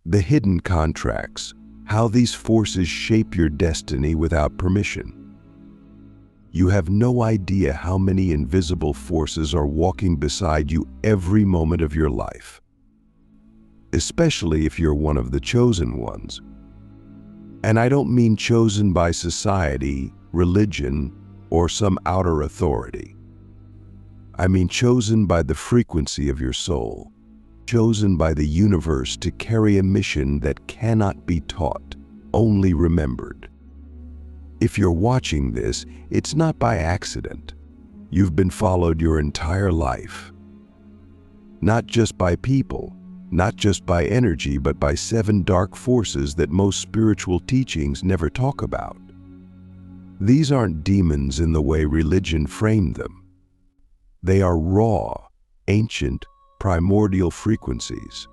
The hidden contracts, how these forces shape your destiny without permission. You have no idea how many invisible forces are walking beside you every moment of your life, especially if you're one of the chosen ones. And I don't mean chosen by society, religion, or some outer authority. I mean chosen by the frequency of your soul, chosen by the universe to carry a mission that cannot be taught, only remembered. If you're watching this, it's not by accident. You've been followed your entire life. Not just by people, not just by energy, but by 7 dark forces that most spiritual teachings never talk about. These aren't demons in the way religion framed them. They are raw, ancient, primordial frequencies.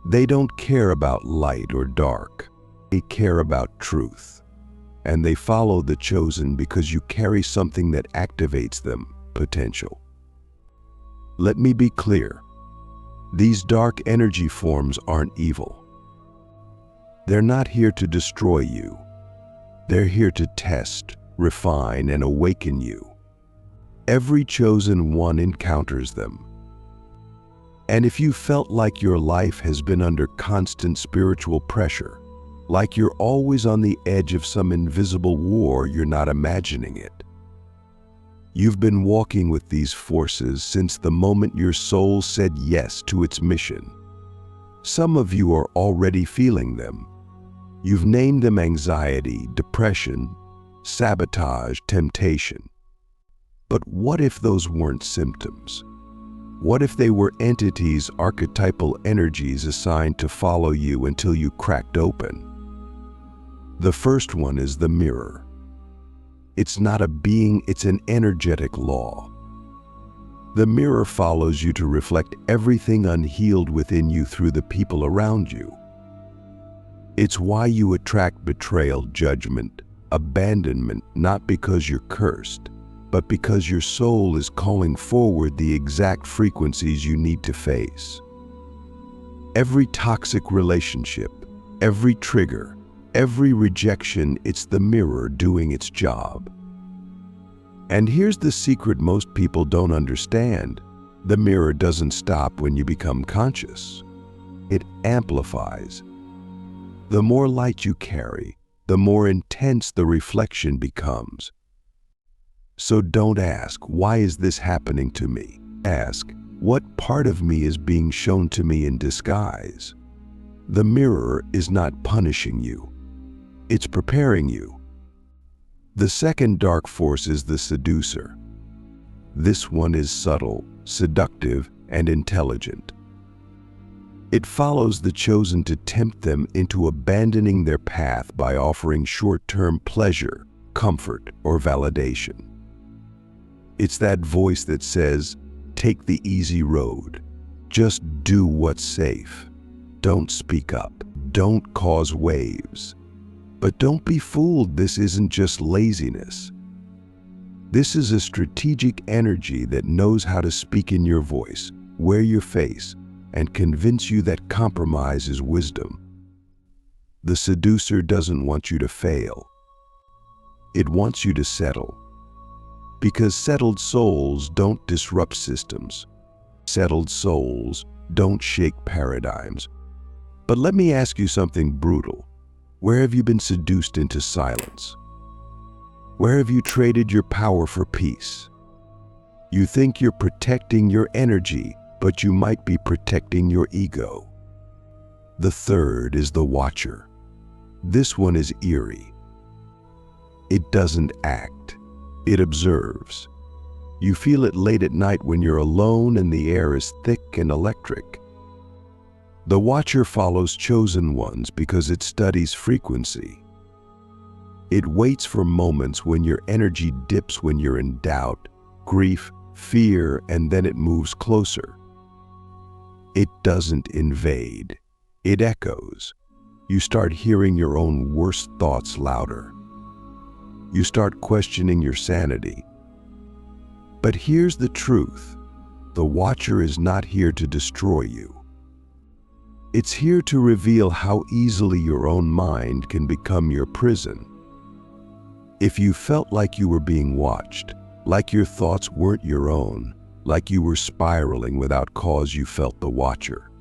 They don't care about light or dark. They care about truth. And they follow the chosen because you carry something that activates them, potential. Let me be clear. These dark energy forms aren't evil. They're not here to destroy you. They're here to test, refine, and awaken you. Every chosen one encounters them. And if you felt like your life has been under constant spiritual pressure, like you're always on the edge of some invisible war, you're not imagining it. You've been walking with these forces since the moment your soul said yes to its mission. Some of you are already feeling them. You've named them anxiety, depression, sabotage, temptation. But what if those weren't symptoms? What if they were entities, archetypal energies assigned to follow you until you cracked open? The first one is the mirror. It's not a being, it's an energetic law. The mirror follows you to reflect everything unhealed within you through the people around you. It's why you attract betrayal, judgment, abandonment, not because you're cursed, but because your soul is calling forward the exact frequencies you need to face. Every toxic relationship, every trigger, every rejection, it's the mirror doing its job. And here's the secret most people don't understand. The mirror doesn't stop when you become conscious. It amplifies. The more light you carry, the more intense the reflection becomes. So don't ask, why is this happening to me? Ask, what part of me is being shown to me in disguise? The mirror is not punishing you. It's preparing you. The second dark force is the seducer. This one is subtle, seductive, and intelligent. It follows the chosen to tempt them into abandoning their path by offering short-term pleasure, comfort, or validation. It's that voice that says, take the easy road. Just do what's safe. Don't speak up. Don't cause waves. But don't be fooled, this isn't just laziness. This is a strategic energy that knows how to speak in your voice, wear your face, and convince you that compromise is wisdom. The seducer doesn't want you to fail. It wants you to settle. Because settled souls don't disrupt systems. Settled souls don't shake paradigms. But let me ask you something brutal. Where have you been seduced into silence? Where have you traded your power for peace? You think you're protecting your energy, but you might be protecting your ego. The third is the watcher. This one is eerie. It doesn't act, it observes. You feel it late at night when you're alone and the air is thick and electric. The watcher follows chosen ones because it studies frequency. It waits for moments when your energy dips, when you're in doubt, grief, fear, and then it moves closer. It doesn't invade, it echoes. You start hearing your own worst thoughts louder. You start questioning your sanity. But here's the truth. The watcher is not here to destroy you. It's here to reveal how easily your own mind can become your prison. If you felt like you were being watched, like your thoughts weren't your own, like you were spiraling without cause, you felt the watcher.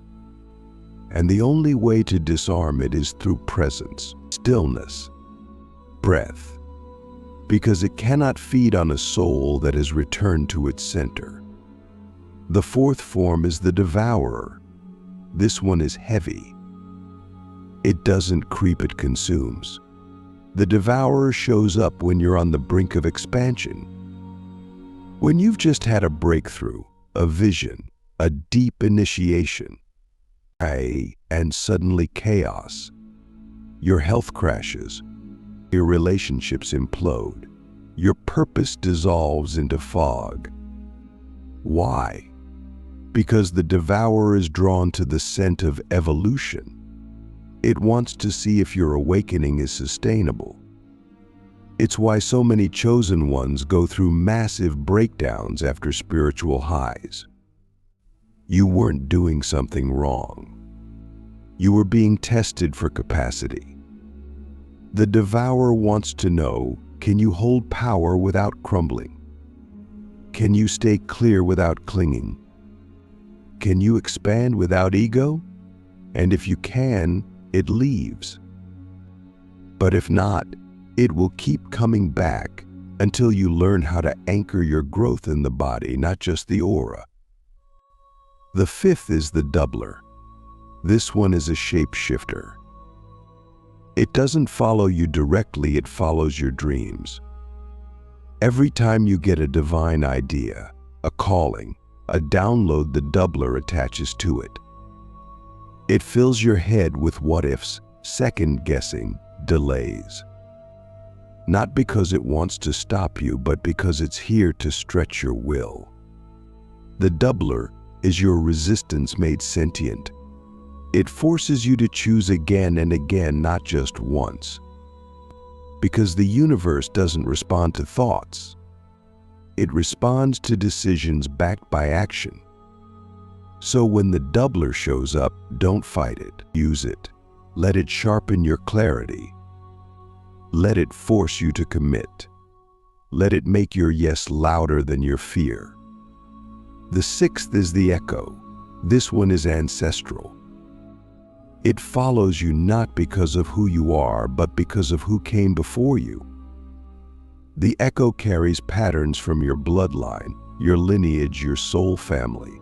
And the only way to disarm it is through presence, stillness, breath, because it cannot feed on a soul that has returned to its center. The fourth form is the devourer. This one is heavy. It doesn't creep, it consumes. The devourer shows up when you're on the brink of expansion. When you've just had a breakthrough, a vision, a deep initiation, and suddenly chaos. Your health crashes, your relationships implode, your purpose dissolves into fog. Why? Because the devourer is drawn to the scent of evolution. It wants to see if your awakening is sustainable. It's why so many chosen ones go through massive breakdowns after spiritual highs. You weren't doing something wrong. You were being tested for capacity. The devourer wants to know, can you hold power without crumbling? Can you stay clear without clinging? Can you expand without ego? And if you can, it leaves. But if not, it will keep coming back until you learn how to anchor your growth in the body, not just the aura. The fifth is the doubler. This one is a shapeshifter. It doesn't follow you directly, it follows your dreams. Every time you get a divine idea, a calling, a download, the doubler attaches to it. It fills your head with what-ifs, second-guessing, delays. Not because it wants to stop you, but because it's here to stretch your will. The doubler is your resistance made sentient. It forces you to choose again and again, not just once. Because the universe doesn't respond to thoughts. It responds to decisions backed by action. So when the doubler shows up, don't fight it. Use it. Let it sharpen your clarity. Let it force you to commit. Let it make your yes louder than your fear. The sixth is the echo. This one is ancestral. It follows you not because of who you are, but because of who came before you. The echo carries patterns from your bloodline, your lineage, your soul family.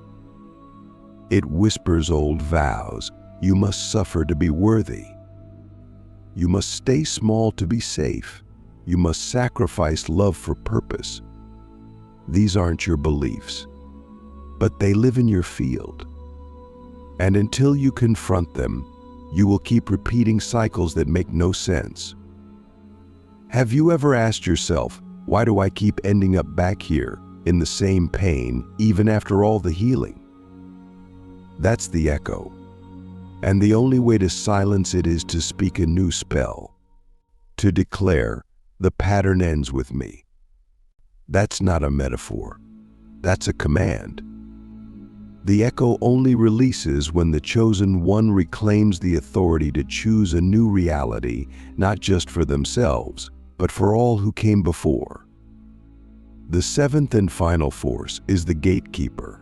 It whispers old vows. You must suffer to be worthy. You must stay small to be safe. You must sacrifice love for purpose. These aren't your beliefs, but they live in your field. And until you confront them, you will keep repeating cycles that make no sense. Have you ever asked yourself, why do I keep ending up back here in the same pain, even after all the healing? That's the echo. And the only way to silence it is to speak a new spell. To declare, the pattern ends with me. That's not a metaphor. That's a command. The echo only releases when the chosen one reclaims the authority to choose a new reality, not just for themselves, but for all who came before. The seventh and final force is the Gatekeeper.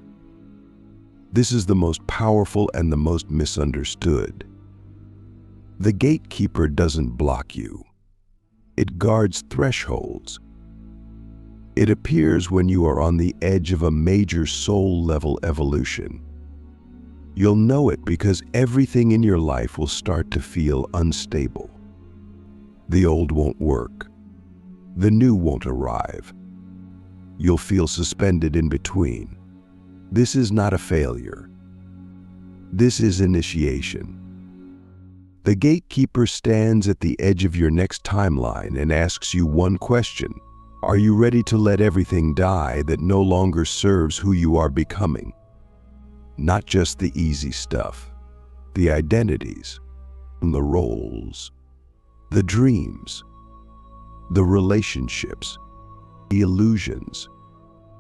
This is the most powerful and the most misunderstood. The Gatekeeper doesn't block you. It guards thresholds. It appears when you are on the edge of a major soul-level evolution. You'll know it because everything in your life will start to feel unstable. The old won't work. The new won't arrive. You'll feel suspended in between. This is not a failure. This is initiation. The Gatekeeper stands at the edge of your next timeline and asks you one question. Are you ready to let everything die that no longer serves who you are becoming? Not just the easy stuff, the identities, the roles, the dreams, the relationships, the illusions.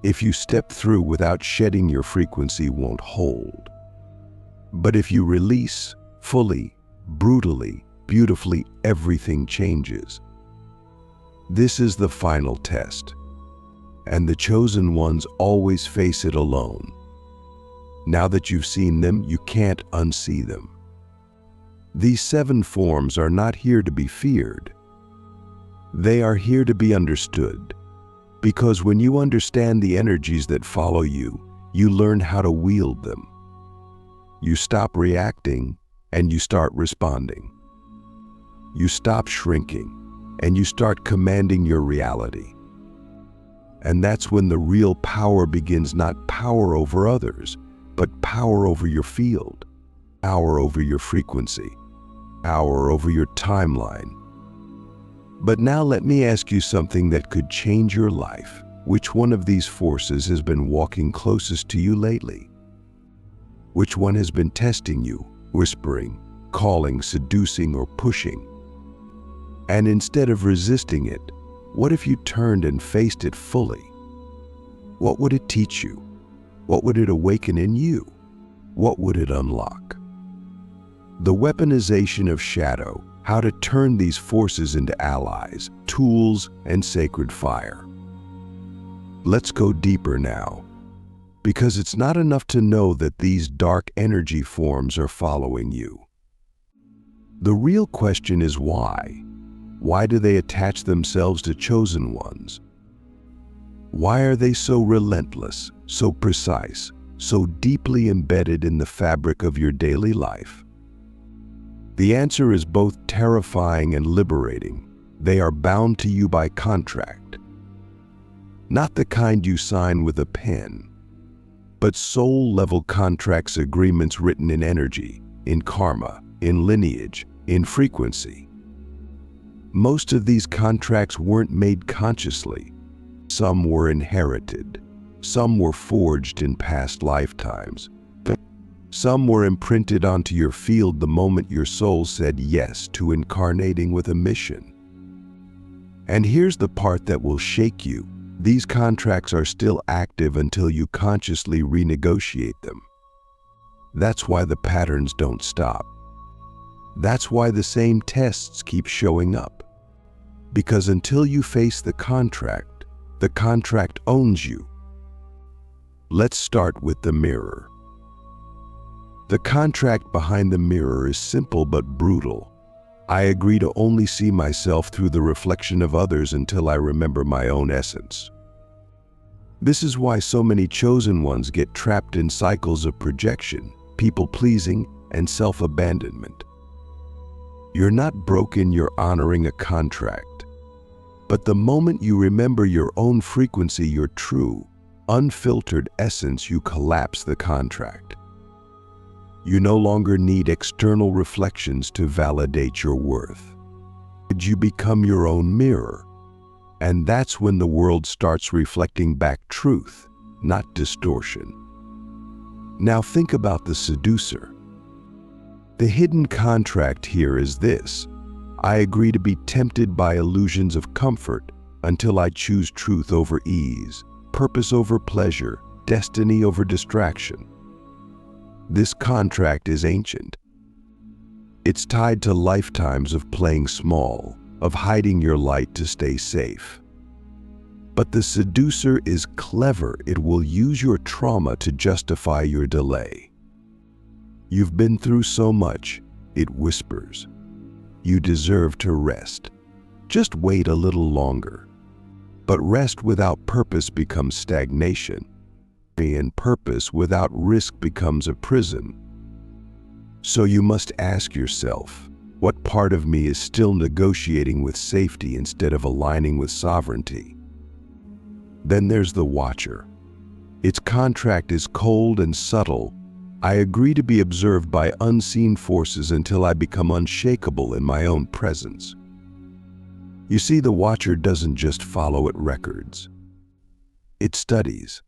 If you step through without shedding, your frequency won't hold. But if you release fully, brutally, beautifully, everything changes. This is the final test, and the chosen ones always face it alone. Now that you've seen them, you can't unsee them. These 7 forms are not here to be feared. They are here to be understood, because when you understand the energies that follow you, you learn how to wield them. You stop reacting and you start responding. You stop shrinking and you start commanding your reality. And that's when the real power begins, not power over others, but power over your field, power over your frequency, power over your timeline. But now let me ask you something that could change your life. Which one of these forces has been walking closest to you lately? Which one has been testing you, whispering, calling, seducing, or pushing? And instead of resisting it, what if you turned and faced it fully? What would it teach you? What would it awaken in you? What would it unlock? The weaponization of shadow, how to turn these forces into allies, tools, and sacred fire. Let's go deeper now, because it's not enough to know that these dark energy forms are following you. The real question is why? Why do they attach themselves to chosen ones? Why are they so relentless, so precise, so deeply embedded in the fabric of your daily life? The answer is both terrifying and liberating. They are bound to you by contract. Not the kind you sign with a pen, but soul-level contracts, agreements written in energy, in karma, in lineage, in frequency. Most of these contracts weren't made consciously. Some were inherited. Some were forged in past lifetimes. Some were imprinted onto your field the moment your soul said yes to incarnating with a mission. And here's the part that will shake you. These contracts are still active until you consciously renegotiate them. That's why the patterns don't stop. That's why the same tests keep showing up. Because until you face the contract owns you. Let's start with the mirror. The contract behind the mirror is simple but brutal. I agree to only see myself through the reflection of others until I remember my own essence. This is why so many chosen ones get trapped in cycles of projection, people-pleasing, and self-abandonment. You're not broken, you're honoring a contract. But the moment you remember your own frequency, your true, unfiltered essence, you collapse the contract. You no longer need external reflections to validate your worth. You become your own mirror. And that's when the world starts reflecting back truth, not distortion. Now think about the seducer. The hidden contract here is this: I agree to be tempted by illusions of comfort until I choose truth over ease, purpose over pleasure, destiny over distraction. This contract is ancient. It's tied to lifetimes of playing small, of hiding your light to stay safe. But the seducer is clever. It will use your trauma to justify your delay. You've been through so much, it whispers. You deserve to rest. Just wait a little longer. But rest without purpose becomes stagnation, and purpose without risk becomes a prison. So you must ask yourself, what part of me is still negotiating with safety instead of aligning with sovereignty? Then there's the watcher. Its contract is cold and subtle. I agree to be observed by unseen forces until I become unshakable in my own presence. You see, the watcher doesn't just follow at records. It studies.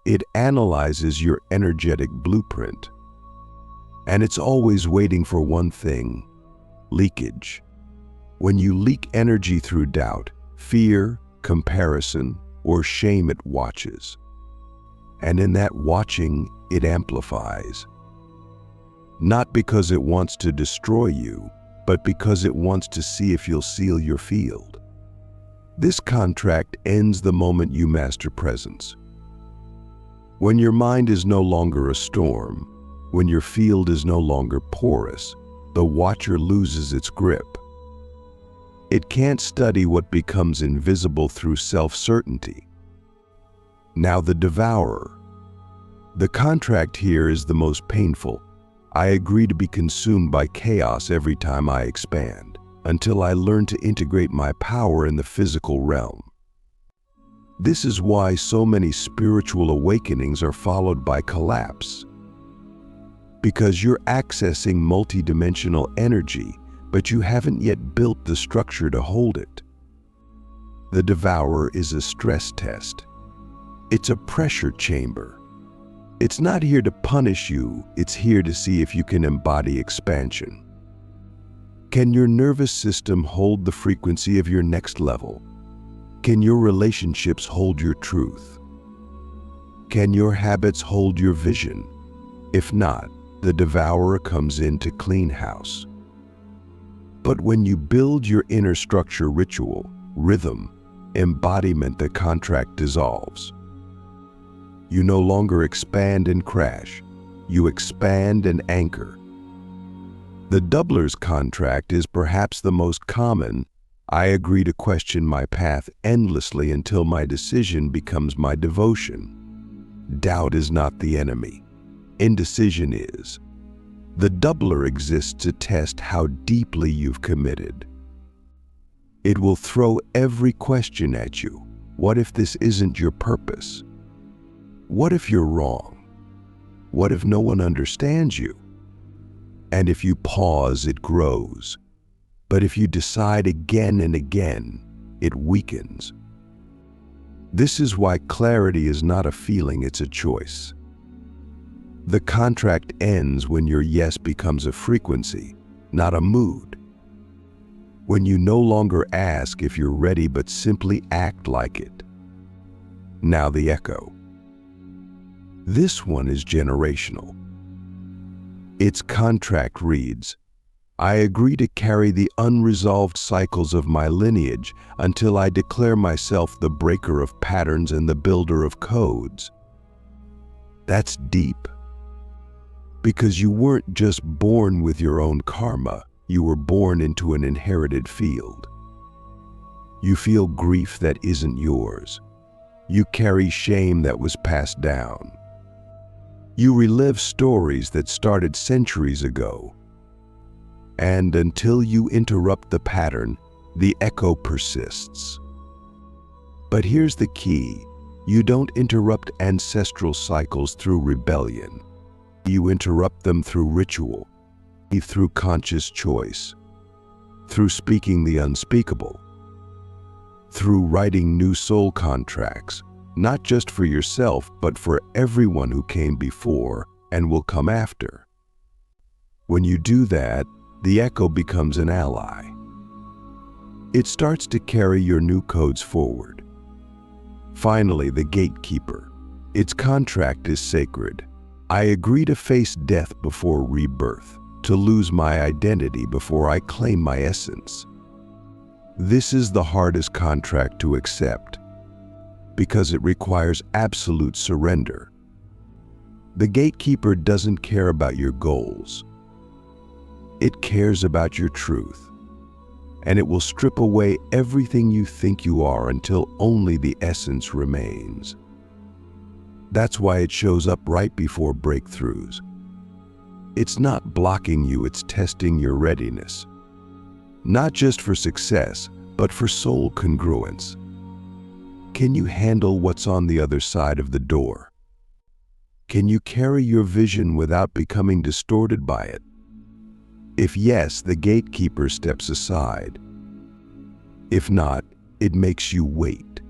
It analyzes your energetic blueprint. And it's always waiting for one thing: leakage. When you leak energy through doubt, fear, comparison, or shame, it watches. And in that watching, it amplifies. not because it wants to destroy you, but because it wants to see if you'll seal your field. This contract ends the moment you master presence. When your mind is no longer a storm, when your field is no longer porous, the watcher loses its grip. It can't study what becomes invisible through self-certainty. Now the devourer. The contract here is the most painful. I agree to be consumed by chaos every time I expand, until I learn to integrate my power in the physical realm. This is why so many spiritual awakenings are followed by collapse. Because you're accessing multidimensional energy, but you haven't yet built the structure to hold it. The devourer is a stress test. It's a pressure chamber. It's not here to punish you, it's here to see if you can embody expansion. Can your nervous system hold the frequency of your next level? Can your relationships hold your truth? Can your habits hold your vision? If not, the devourer comes in to clean house. But when you build your inner structure, ritual, rhythm, embodiment, the contract dissolves. You no longer expand and crash. You expand and anchor. The doubler's contract is perhaps the most common. I agree to question my path endlessly until my decision becomes my devotion. Doubt is not the enemy. Indecision is. The doubler exists to test how deeply you've committed. It will throw every question at you. What if this isn't your purpose? What if you're wrong? What if no one understands you? And if you pause, it grows. But if you decide again and again, it weakens. This is why clarity is not a feeling, it's a choice. The contract ends when your yes becomes a frequency, not a mood. When you no longer ask if you're ready, but simply act like it. Now the echo. This one is generational. Its contract reads, I agree to carry the unresolved cycles of my lineage until I declare myself the breaker of patterns and the builder of codes. That's deep. Because you weren't just born with your own karma, you were born into an inherited field. You feel grief that isn't yours. You carry shame that was passed down. You relive stories that started centuries ago. And until you interrupt the pattern, the echo persists. But here's the key. You don't interrupt ancestral cycles through rebellion. You interrupt them through ritual, through conscious choice, through speaking the unspeakable, through writing new soul contracts, not just for yourself, but for everyone who came before and will come after. When you do that, the echo becomes an ally. It starts to carry your new codes forward. Finally, the gatekeeper. Its contract is sacred. I agree to face death before rebirth, to lose my identity before I claim my essence. This is the hardest contract to accept, because it requires absolute surrender. The gatekeeper doesn't care about your goals. It cares about your truth, and it will strip away everything you think you are until only the essence remains. That's why it shows up right before breakthroughs. It's not blocking you, it's testing your readiness. Not just for success, but for soul congruence. Can you handle what's on the other side of the door? Can you carry your vision without becoming distorted by it? If yes, the gatekeeper steps aside. If not, it makes you wait.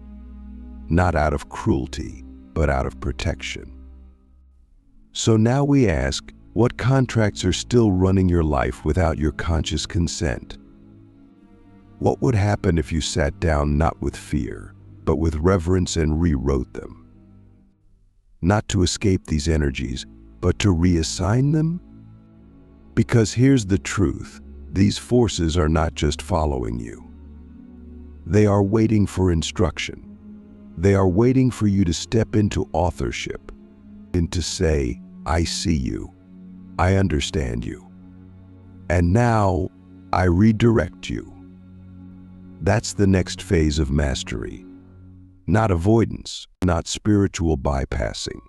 Not out of cruelty, but out of protection. So now we ask, what contracts are still running your life without your conscious consent? What would happen if you sat down not with fear, but with reverence and rewrote them? Not to escape these energies, but to reassign them? Because here's the truth, these forces are not just following you. They are waiting for instruction. They are waiting for you to step into authorship, and to say, I see you, I understand you, and now I redirect you. That's the next phase of mastery. Not avoidance, not spiritual bypassing,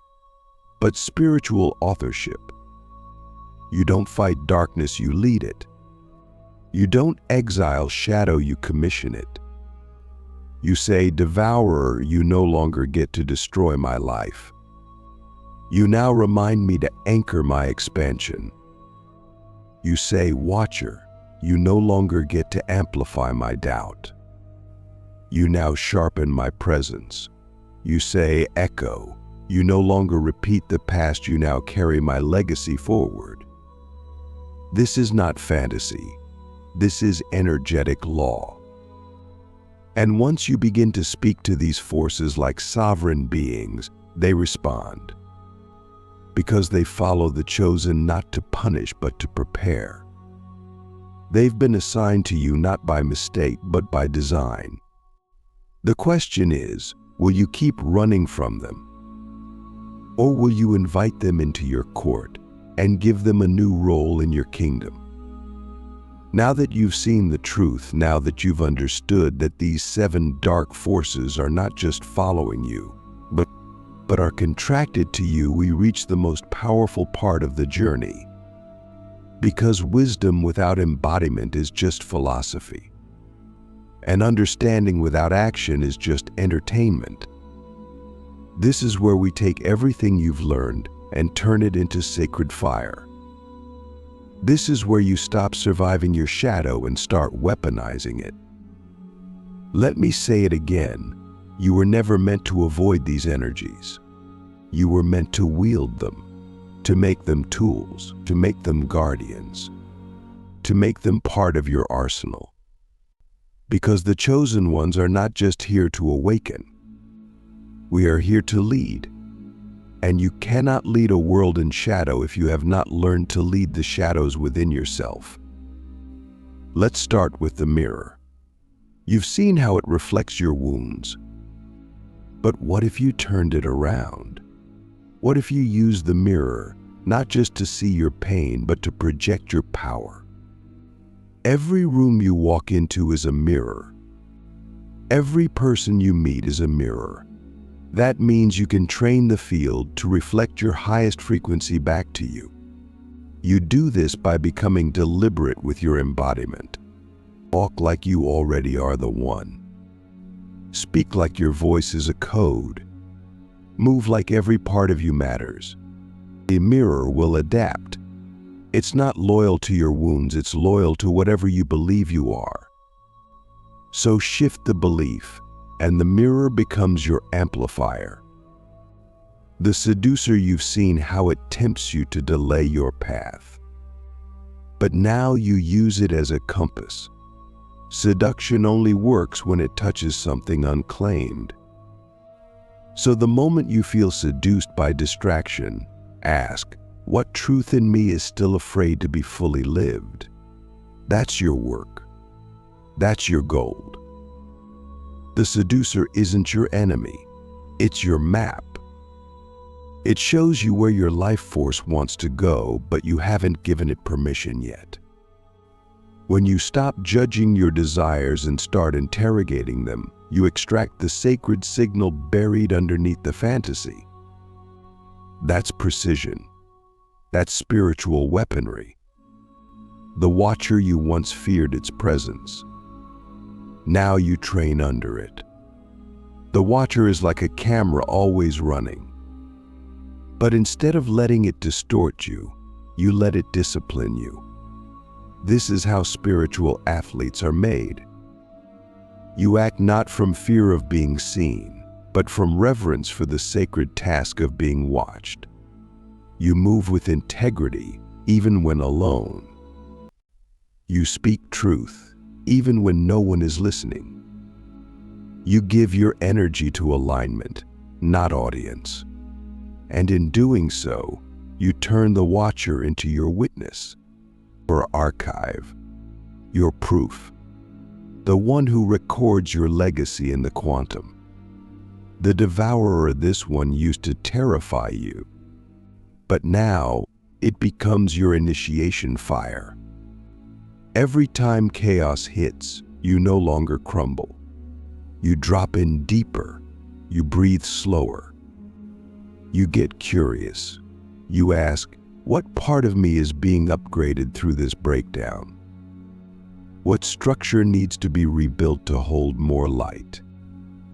but spiritual authorship. You don't fight darkness, you lead it. You don't exile shadow, you commission it. You say, devourer, you no longer get to destroy my life. You now remind me to anchor my expansion. You say, watcher, you no longer get to amplify my doubt. You now sharpen my presence. You say, echo, you no longer repeat the past, you now carry my legacy forward. This is not fantasy. This is energetic law. And once you begin to speak to these forces like sovereign beings, they respond. Because they follow the chosen not to punish but to prepare. They've been assigned to you not by mistake but by design. The question is, will you keep running from them? Or will you invite them into your court and give them a new role in your kingdom? Now that you've seen the truth, now that you've understood that these 7 dark forces are not just following you, but are contracted to you, we reach the most powerful part of the journey. Because wisdom without embodiment is just philosophy. And understanding without action is just entertainment. This is where we take everything you've learned and turn it into sacred fire. This is where you stop surviving your shadow and start weaponizing it. Let me say it again. You were never meant to avoid these energies. You were meant to wield them, to make them tools, to make them guardians, to make them part of your arsenal. Because the chosen ones are not just here to awaken. We are here to lead. And you cannot lead a world in shadow if you have not learned to lead the shadows within yourself. Let's start with the mirror. You've seen how it reflects your wounds. But what if you turned it around? What if you used the mirror not just to see your pain, but to project your power? Every room you walk into is a mirror. Every person you meet is a mirror. That means you can train the field to reflect your highest frequency back to you. You do this by becoming deliberate with your embodiment. Walk like you already are the one. Speak like your voice is a code. Move like every part of you matters. The mirror will adapt. It's not loyal to your wounds, it's loyal to whatever you believe you are. So shift the belief, and the mirror becomes your amplifier. The seducer, you've seen how it tempts you to delay your path. But now you use it as a compass. Seduction only works when it touches something unclaimed. So the moment you feel seduced by distraction, ask, what truth in me is still afraid to be fully lived? That's your work. That's your gold. The seducer isn't your enemy. It's your map. It shows you where your life force wants to go, but you haven't given it permission yet. When you stop judging your desires and start interrogating them, you extract the sacred signal buried underneath the fantasy. That's precision. That's spiritual weaponry. The watcher, you once feared its presence. Now you train under it. The watcher is like a camera always running. But instead of letting it distort you, you let it discipline you. This is how spiritual athletes are made. You act not from fear of being seen, but from reverence for the sacred task of being watched. You move with integrity, even when alone. You speak truth, even when no one is listening. You give your energy to alignment, not audience. And in doing so, you turn the watcher into your witness. Your archive, your proof, the one who records your legacy in the quantum. The devourer, this one, used to terrify you, but now it becomes your initiation fire. Every time chaos hits, you no longer crumble. You drop in deeper, you breathe slower. You get curious. You ask, what part of me is being upgraded through this breakdown? What structure needs to be rebuilt to hold more light?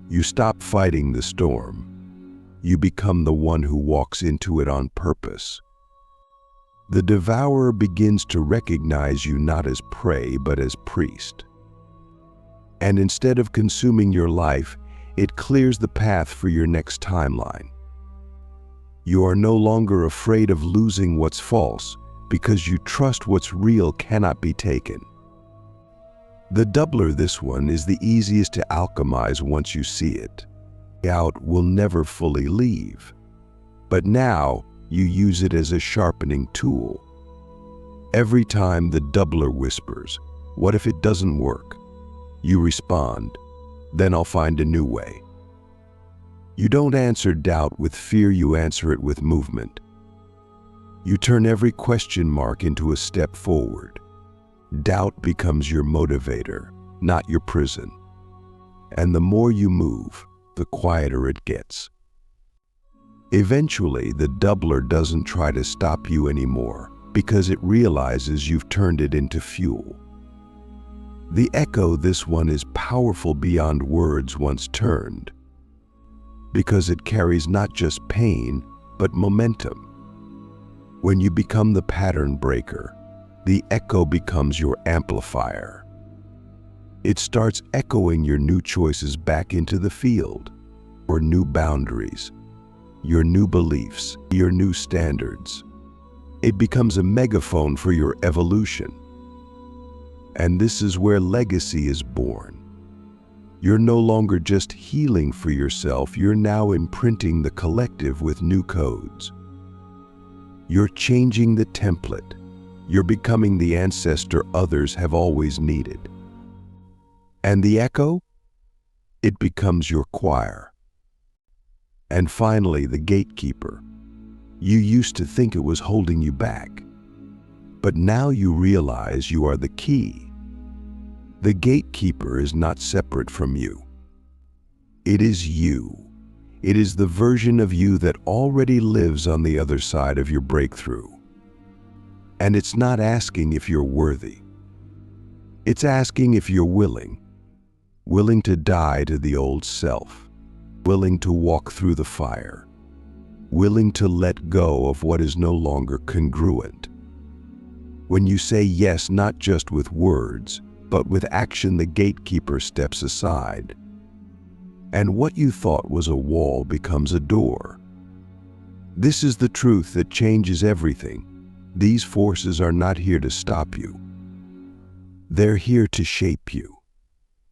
You stop fighting the storm. You become the one who walks into it on purpose. The devourer begins to recognize you not as prey but as priest. And instead of consuming your life, it clears the path for your next timeline. You are no longer afraid of losing what's false because you trust what's real cannot be taken. The doubler, this one, is the easiest to alchemize once you see it. Out will never fully leave, but now you use it as a sharpening tool. Every time the doubler whispers, "What if it doesn't work?" you respond, "Then I'll find a new way." You don't answer doubt with fear, you answer it with movement. You turn every question mark into a step forward. Doubt becomes your motivator, not your prison. And the more you move, the quieter it gets. Eventually, the doubler doesn't try to stop you anymore because it realizes you've turned it into fuel. The echo, this one, is powerful beyond words once turned, because it carries not just pain, but momentum. When you become the pattern breaker, the echo becomes your amplifier. It starts echoing your new choices back into the field, or new boundaries, your new beliefs, your new standards. It becomes a megaphone for your evolution. And this is where legacy is born. You're no longer just healing for yourself, you're now imprinting the collective with new codes. You're changing the template. You're becoming the ancestor others have always needed. And the echo? It becomes your choir. And finally, the gatekeeper. You used to think it was holding you back, but now you realize you are the key. The gatekeeper is not separate from you. It is you. It is the version of you that already lives on the other side of your breakthrough. And it's not asking if you're worthy. It's asking if you're willing. Willing to die to the old self. Willing to walk through the fire. Willing to let go of what is no longer congruent. When you say yes, not just with words, but with action, the gatekeeper steps aside. And what you thought was a wall becomes a door. This is the truth that changes everything. These forces are not here to stop you. They're here to shape you,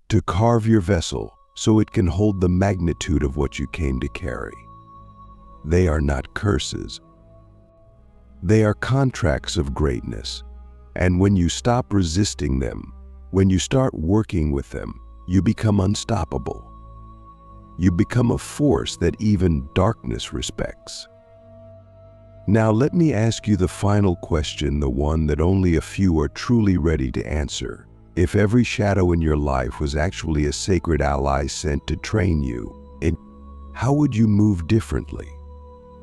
to carve your vessel so it can hold the magnitude of what you came to carry. They are not curses. They are contracts of greatness. And when you stop resisting them, when you start working with them, you become unstoppable. You become a force that even darkness respects. Now let me ask you the final question, the one that only a few are truly ready to answer. If every shadow in your life was actually a sacred ally sent to train you, how would you move differently?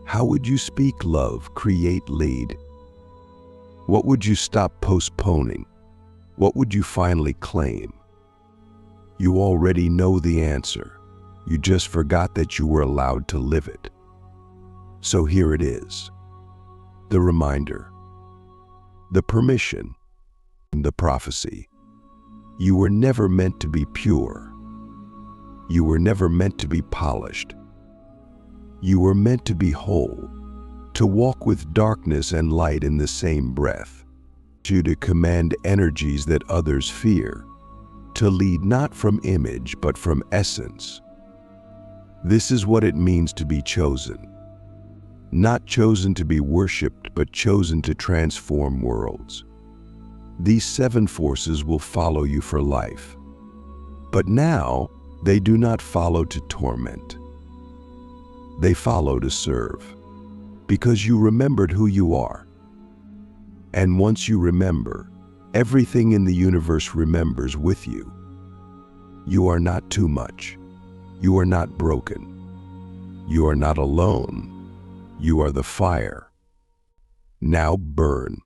How would you speak love, create, lead? What would you stop postponing? What would you finally claim? You already know the answer. You just forgot that you were allowed to live it. So here it is. The reminder, the permission, the prophecy. You were never meant to be pure. You were never meant to be polished. You were meant to be whole, to walk with darkness and light in the same breath, to command energies that others fear, to lead not from image but from essence. This is what it means to be chosen. Not chosen to be worshipped, but chosen to transform worlds. These 7 forces will follow you for life. But now, they do not follow to torment. They follow to serve, because you remembered who you are. And once you remember, everything in the universe remembers with you. You are not too much. You are not broken. You are not alone. You are the fire. Now burn.